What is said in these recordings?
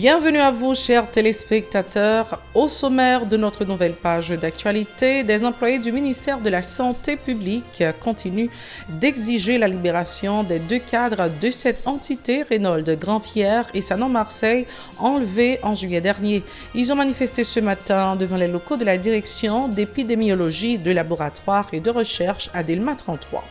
Bienvenue à vous, chers téléspectateurs. Au sommaire de notre nouvelle page d'actualité, des employés du ministère de la Santé publique continuent d'exiger la libération des deux cadres de cette entité, Reynold Grandpierre et Sanon Marseille, enlevés en juillet dernier. Ils ont manifesté ce matin devant les locaux de la direction d'épidémiologie, de laboratoire et de recherche à Delma 33.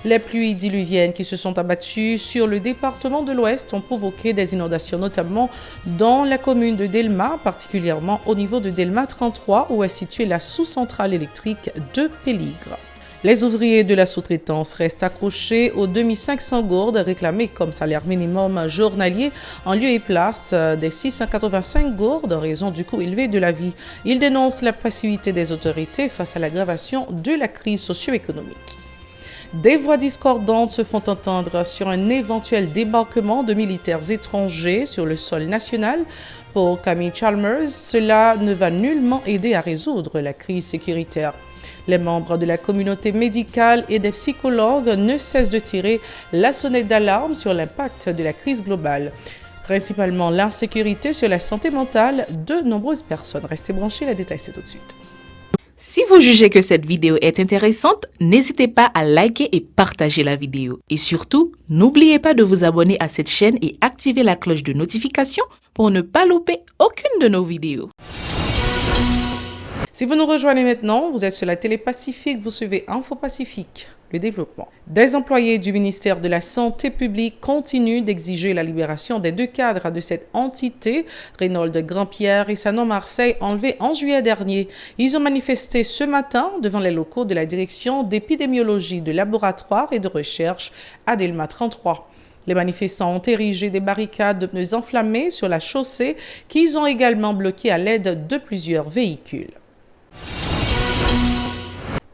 Les pluies diluviennes qui se sont abattues sur le département de l'Ouest ont provoqué des inondations, notamment dans la commune de Delma, particulièrement au niveau de Delma 33, où est située la sous-centrale électrique de Péligre. Les ouvriers de la sous-traitance restent accrochés aux 2500 gourdes réclamées comme salaire minimum journalier en lieu et place des 685 gourdes en raison du coût élevé de la vie. Ils dénoncent la passivité des autorités face à l'aggravation de la crise socio-économique. Des voix discordantes se font entendre sur un éventuel débarquement de militaires étrangers sur le sol national. Pour Camille Chalmers, cela ne va nullement aider à résoudre la crise sécuritaire. Les membres de la communauté médicale et des psychologues ne cessent de tirer la sonnette d'alarme sur l'impact de la crise globale, principalement l'insécurité sur la santé mentale de nombreuses personnes. Restez branchés, la détail c'est tout de suite. Si vous jugez que cette vidéo est intéressante, n'hésitez pas à liker et partager la vidéo. Et surtout, n'oubliez pas de vous abonner à cette chaîne et activer la cloche de notification pour ne pas louper aucune de nos vidéos. Si vous nous rejoignez maintenant, vous êtes sur la télé Pacifique, vous suivez Info Pacifique, le développement. Des employés du ministère de la Santé publique continuent d'exiger la libération des deux cadres de cette entité, Reynold Grandpierre et Sanon Marseille, enlevés en juillet dernier. Ils ont manifesté ce matin devant les locaux de la direction d'épidémiologie, de laboratoire et de recherche à Delma 33. Les manifestants ont érigé des barricades de pneus enflammés sur la chaussée qu'ils ont également bloquées à l'aide de plusieurs véhicules.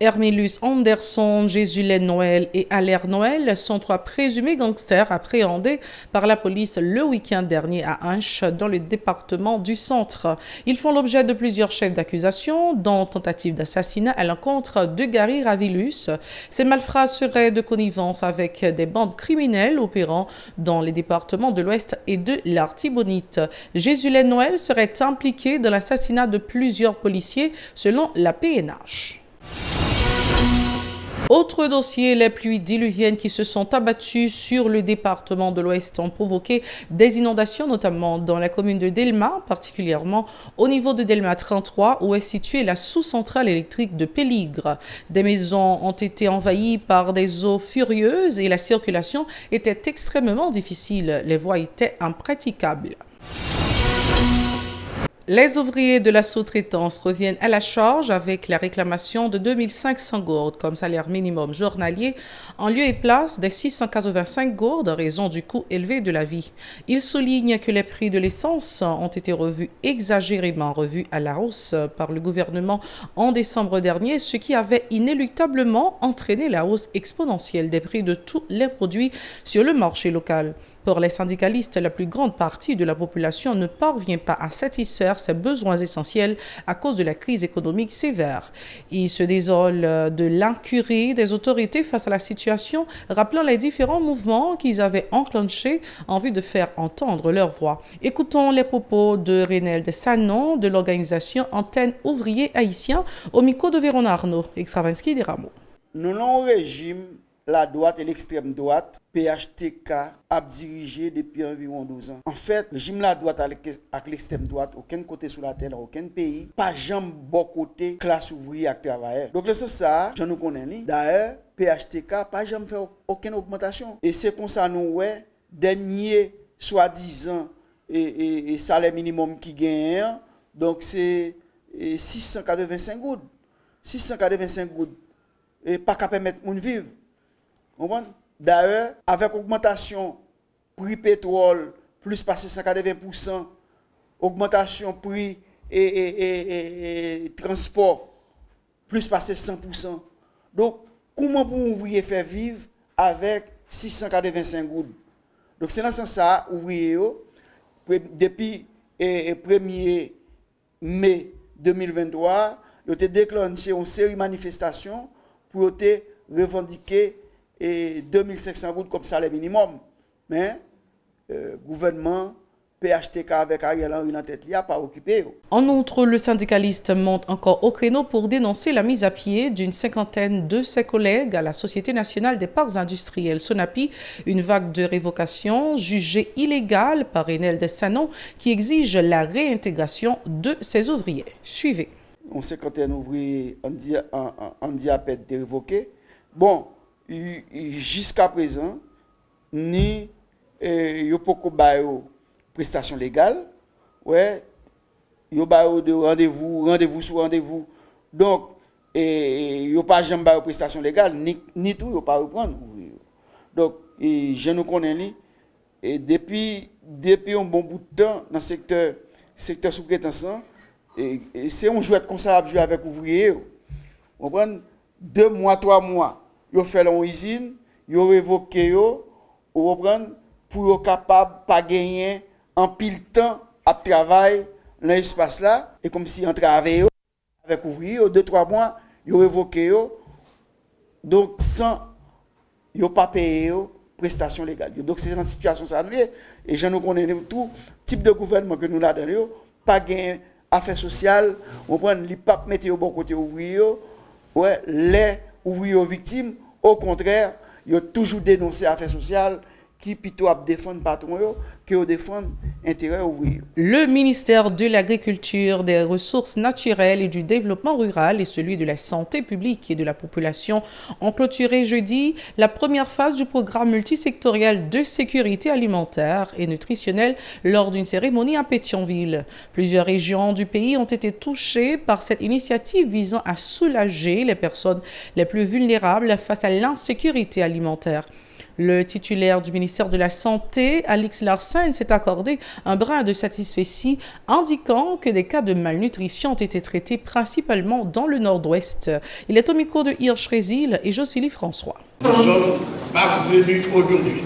Hermilus Anderson, Jésulène Noël et Allaire Noël sont trois présumés gangsters appréhendés par la police le week-end dernier à Hinche, dans le département du Centre. Ils font l'objet de plusieurs chefs d'accusation, dont tentative d'assassinat à l'encontre de Gary Ravilus. Ces malfrats seraient de connivence avec des bandes criminelles opérant dans les départements de l'Ouest et de l'Artibonite. Jésulène Noël serait impliqué dans l'assassinat de plusieurs policiers, selon la PNH. Autre dossier, les pluies diluviennes qui se sont abattues sur le département de l'Ouest ont provoqué des inondations, notamment dans la commune de Delma, particulièrement au niveau de Delma 33, où est située la sous-centrale électrique de Péligre. Des maisons ont été envahies par des eaux furieuses et la circulation était extrêmement difficile. Les voies étaient impraticables. Les ouvriers de la sous-traitance reviennent à la charge avec la réclamation de 2500 gourdes comme salaire minimum journalier en lieu et place des 685 gourdes en raison du coût élevé de la vie. Ils soulignent que les prix de l'essence ont été exagérément revus à la hausse par le gouvernement en décembre dernier, ce qui avait inéluctablement entraîné la hausse exponentielle des prix de tous les produits sur le marché local. Pour les syndicalistes, la plus grande partie de la population ne parvient pas à satisfaire ses besoins essentiels à cause de la crise économique sévère. Ils se désolent de l'incurie des autorités face à la situation, rappelant les différents mouvements qu'ils avaient enclenchés en vue de faire entendre leur voix. Écoutons les propos de Reynold Sanon de l'organisation Antenne Ouvrier Haïtien au micro de Véron Arnaud, Extravinsky des Rameaux. Nous avons un régime, la droite et l'extrême droite, PHTK, a dirigé depuis environ 12 ans. En fait, le régime la droite avec l'extrême droite, aucun côté sur la terre, aucun pays, pas jamais bon côté classe ouvrière et travailleur. Donc c'est ça, je nous connais. D'ailleurs, PHTK pas jamais fait aucune augmentation. Et c'est comme ça nous ouais, dernier soi-disant et salaire minimum qui gagne, donc c'est 685 gouttes. 685 gouttes. Et pas qu'à permettre de vivre. D'ailleurs, avec augmentation prix pétrole plus passé 180%, augmentation prix et transport plus passé 100%. Donc, comment pour ouvrier faire vivre avec 685 gouttes? Donc, c'est dans ce sens ouvrier depuis le 1er mai 2023, ils ont déclenché une série de manifestations pour revendiquer 2500 gouttes comme salaire minimum. Mais le gouvernement PHTK avec Ariel Henry en tête, il n'y a pas occupé. En outre, le syndicaliste monte encore au créneau pour dénoncer la mise à pied d'une cinquantaine de ses collègues à la Société nationale des parcs industriels Sonapi, une vague de révocation jugée illégale par Enel Dessanon qui exige la réintégration de ses ouvriers. Suivez. On cinquantaine d'ouvriers en diabète de révoqués. Bon, jusqu'à présent, ni il n'y a pas de prestation légale. Ouais, il y a pas de rendez-vous sur rendez-vous. Donc, il n'y a pas de prestation légale, ni tout, il n'y a pas reprendre. Donc, je nous connais, et depuis un bon bout de temps, dans le secteur sous-traitance, c'est un jouet comme ça à jouer avec ouvriers. On prend 2 mois, 3 mois, ils fait une usine, ils révoqué, pour être capable de pas gagner en pile temps à travailler dans l'espace là, et comme si on travaillait avec ouvriers, 2-3 mois, ils révoqué, donc sans, ils n'ont pas payé prestations légales. Donc c'est une situation ça et je nous connais tout type de gouvernement que nous avons, pas gagner affaires sociales, on prend les papes mettre au bon côté ouvriers, ouais, les ouvriers victimes, au contraire, ils ont toujours dénoncé affaires sociales qui plutôt défendre patron que défendre intérêt ouvrier. Le ministère de l'Agriculture, des Ressources naturelles et du Développement rural et celui de la Santé publique et de la population ont clôturé jeudi la première phase du programme multisectoriel de sécurité alimentaire et nutritionnelle lors d'une cérémonie à Pétionville. Plusieurs régions du pays ont été touchées par cette initiative visant à soulager les personnes les plus vulnérables face à l'insécurité alimentaire. Le titulaire du ministère de la Santé, Alix Larsen, s'est accordé un brin de satisfaction, indiquant que des cas de malnutrition ont été traités principalement dans le nord-ouest. Il est au micro de Hirsch Résil et Joseph François. Nous sommes parvenus aujourd'hui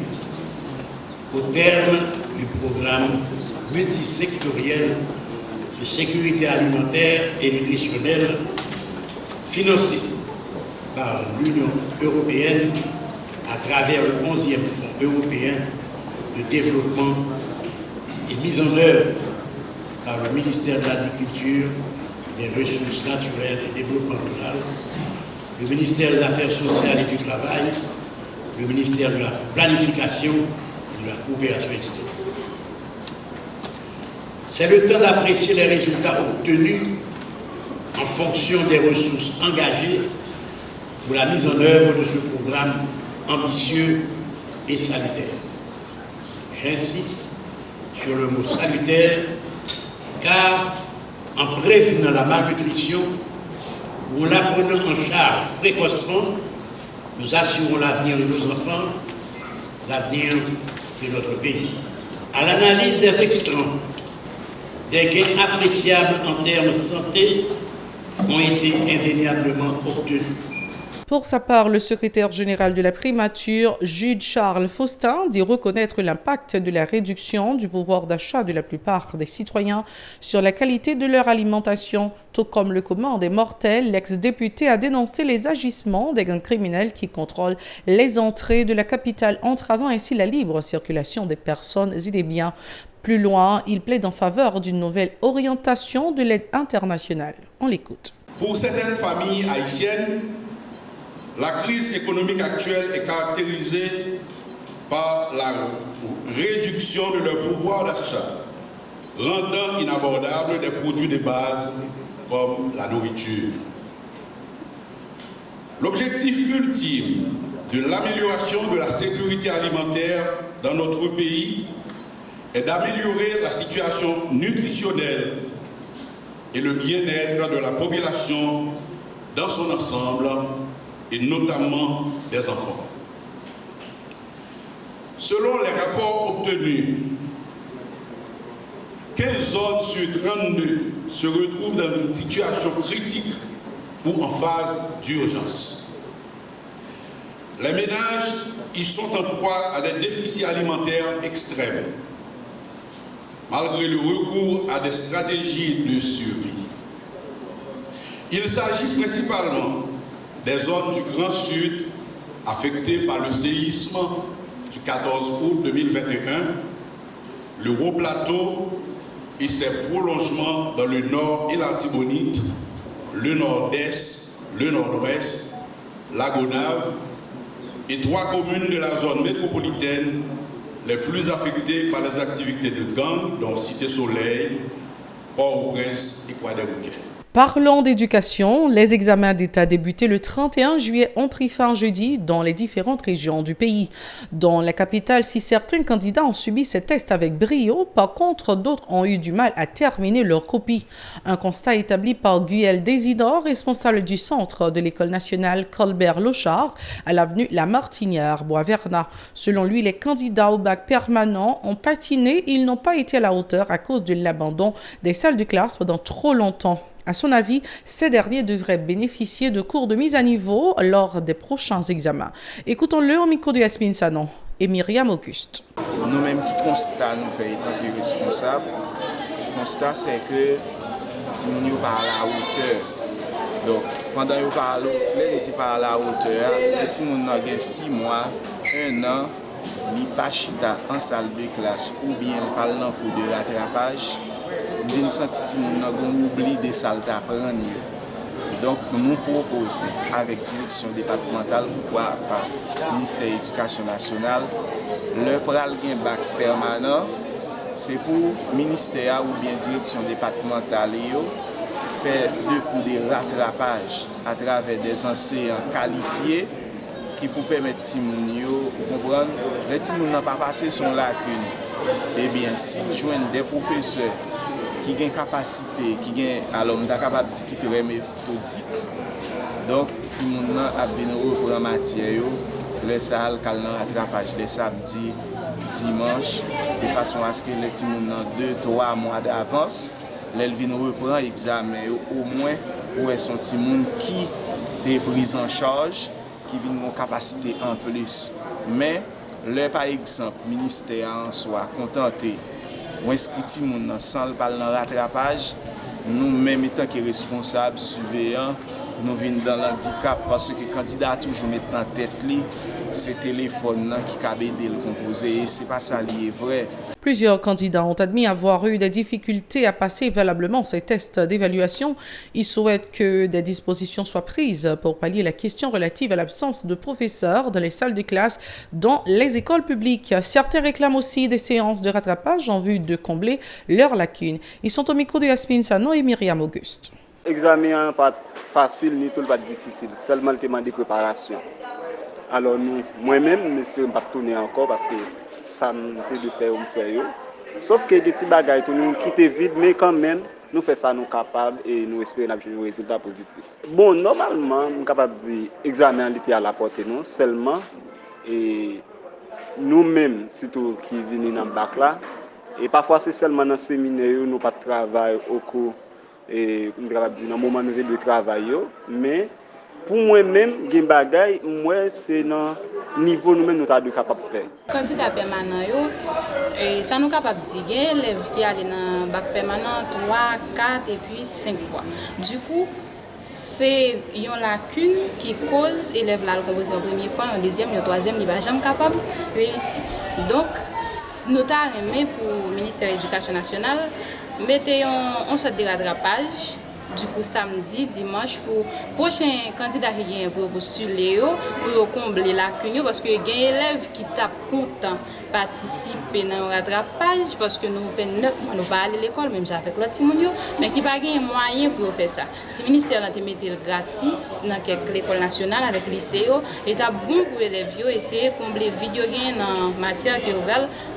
au terme du programme multisectoriel de sécurité alimentaire et nutritionnelle financé par l'Union européenne à travers le 11e Fonds européen de développement et mise en œuvre par le ministère de l'Agriculture, des Ressources naturelles et du Développement rural, le ministère des Affaires sociales et du Travail, le ministère de la Planification et de la Coopération extérieure. C'est le temps d'apprécier les résultats obtenus en fonction des ressources engagées pour la mise en œuvre de ce programme ambitieux et salutaire. J'insiste sur le mot salutaire, car en prévenant la malnutrition ou en la prenant en charge précocement, nous assurons l'avenir de nos enfants, l'avenir de notre pays. À l'analyse des extrants, des gains appréciables en termes de santé ont été indéniablement obtenus. Pour sa part, le secrétaire général de la primature, Jude Charles Faustin, dit reconnaître l'impact de la réduction du pouvoir d'achat de la plupart des citoyens sur la qualité de leur alimentation. Tout comme le commun des mortels, l'ex-député a dénoncé les agissements des gangs criminels qui contrôlent les entrées de la capitale, entravant ainsi la libre circulation des personnes et des biens. Plus loin, il plaide en faveur d'une nouvelle orientation de l'aide internationale. On l'écoute. Pour certaines familles haïtiennes, la crise économique actuelle est caractérisée par la réduction de leur pouvoir d'achat, rendant inabordables des produits de base comme la nourriture. L'objectif ultime de l'amélioration de la sécurité alimentaire dans notre pays est d'améliorer la situation nutritionnelle et le bien-être de la population dans son ensemble, et notamment des enfants. Selon les rapports obtenus, 15 zones sur 32 se retrouvent dans une situation critique ou en phase d'urgence. Les ménages y sont en proie à des déficits alimentaires extrêmes, malgré le recours à des stratégies de survie. Il s'agit principalement des zones du Grand Sud affectées par le séisme du 14 août 2021, le Haut Plateau et ses prolongements dans le nord et l'Artibonite, le nord-est, le nord-ouest, la Gonave et 3 communes de la zone métropolitaine les plus affectées par les activités de gang, dont Cité Soleil, Port-au-Prince et Croix-des-Bouquets. Parlons d'éducation, les examens d'État débutés le 31 juillet ont pris fin jeudi dans les différentes régions du pays. Dans la capitale, si certains candidats ont subi ces tests avec brio, par contre, d'autres ont eu du mal à terminer leur copie. Un constat établi par Guel Désidore, responsable du centre de l'École nationale Colbert-Lochard à l'avenue La Martinière, Bois-Vernat. Selon lui, les candidats au bac permanent ont patiné, ils n'ont pas été à la hauteur à cause de l'abandon des salles de classe pendant trop longtemps. À son avis, ces derniers devraient bénéficier de cours de mise à niveau lors des prochains examens. Écoutons-le au micro de Yasmine Sanon et Myriam Auguste. Nous-mêmes qui constatons, nous faisons étant que responsables, le constat c'est que nous pas à la hauteur. Donc, pendant que nous parlons pas à la hauteur, les gens ont 6 mois, 1 an, ils ne pas chita en salle de classe ou bien ils parlent en cours de rattrapage. Nous avons senti que nous avons oublié des salles d'apprendre. Donc, nous proposons avec la direction départementale, pourquoi pas le ministère de l'Éducation nationale, le pral gen bac permanent, c'est pour le ministère ou bien la direction départementale faire 2 cours de rattrapage à travers des enseignants qualifiés qui pour permettre aux gens de comprendre que les gens n'ont pas passé son lacune. Eh bien, s'ils joignent des professeurs qui ont une capacité, alors on est capable de dire qui est très méthodique. Donc, si on a bien reprendre matière, les salles calent rattrapage les samedis, dimanche, de façon à ce que les gens 2-3 mois d'avance, les viennent reprendre l'examen au moins pour son petit monde qui est pris en charge, qui vient une capacité en plus. Mais par exemple, le ministère en soi contenté ou inscrit sans le rattrapage, nous-mêmes étant que responsables, surveillants, nous venons dans l'handicap parce que le candidat a toujours mis en tête ce téléphone qui a aidé le composer. Ce n'est pas ça qui est vrai. Plusieurs candidats ont admis avoir eu des difficultés à passer valablement ces tests d'évaluation. Ils souhaitent que des dispositions soient prises pour pallier la question relative à l'absence de professeurs dans les salles de classe dans les écoles publiques. Certains réclament aussi des séances de rattrapage en vue de combler leurs lacunes. Ils sont au micro de Yasmine Sanon et Myriam Auguste. L'examen n'est pas facile ni tout pas difficile, seulement le thème de préparation. Alors moi-même, je ne vais pas tourner encore parce que ça me fait de faire sauf que des petits bagages nous quitter vide, mais quand même nous faisons ça nous capables et nous espérons avoir un résultat positif. Bon, normalement, nous sommes capables de dire l'examen était à la portée nous seulement et nous-mêmes surtout qui venons dans le bac là et parfois c'est seulement dans le séminaire nous pas travail au cours et dans le moment de travail mais pour moi-même, moi c'est dans le niveau nous-mêmes nous sommes capables de faire. Candidat permanent, ça nous capable de dire élèves qui allaient dans le bac permanent 3, 4 et puis 5 fois. Du coup, c'est une lacune qui cause élèves là le composer en première fois, en deuxième, en troisième, il va jamais capable de réussir. Donc, nous avons aimé pour le ministère de l'Éducation nationale mettre un sorte de rattrapage. Du coup, samedi, dimanche, pour les prochains candidats qui viennent pour postuler, pour combler la lacune, parce que les élèves qui tapent content participer dans le rattrapage, parce que nous faisons 9 mois, nous pas aller à l'école, même avec l'autre petit monde, mais qui n'ont pas de moyens pour faire ça. Si le ministère a mis le gratis dans l'école nationale avec le lycée, il est bon pour les élèves essayer de combler les vidéos dans la matière qui est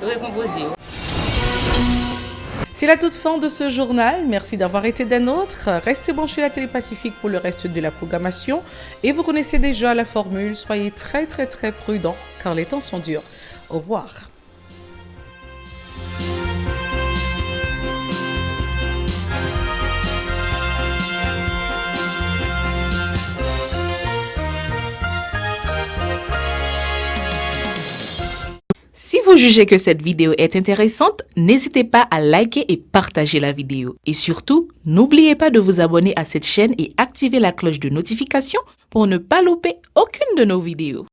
recomposée. C'est la toute fin de ce journal. Merci d'avoir été des nôtres. Restez branchés à la Télé Pacifique pour le reste de la programmation. Et vous connaissez déjà la formule. Soyez très prudents car les temps sont durs. Au revoir. Si vous jugez que cette vidéo est intéressante, n'hésitez pas à liker et partager la vidéo. Et surtout, n'oubliez pas de vous abonner à cette chaîne et activer la cloche de notification pour ne pas louper aucune de nos vidéos.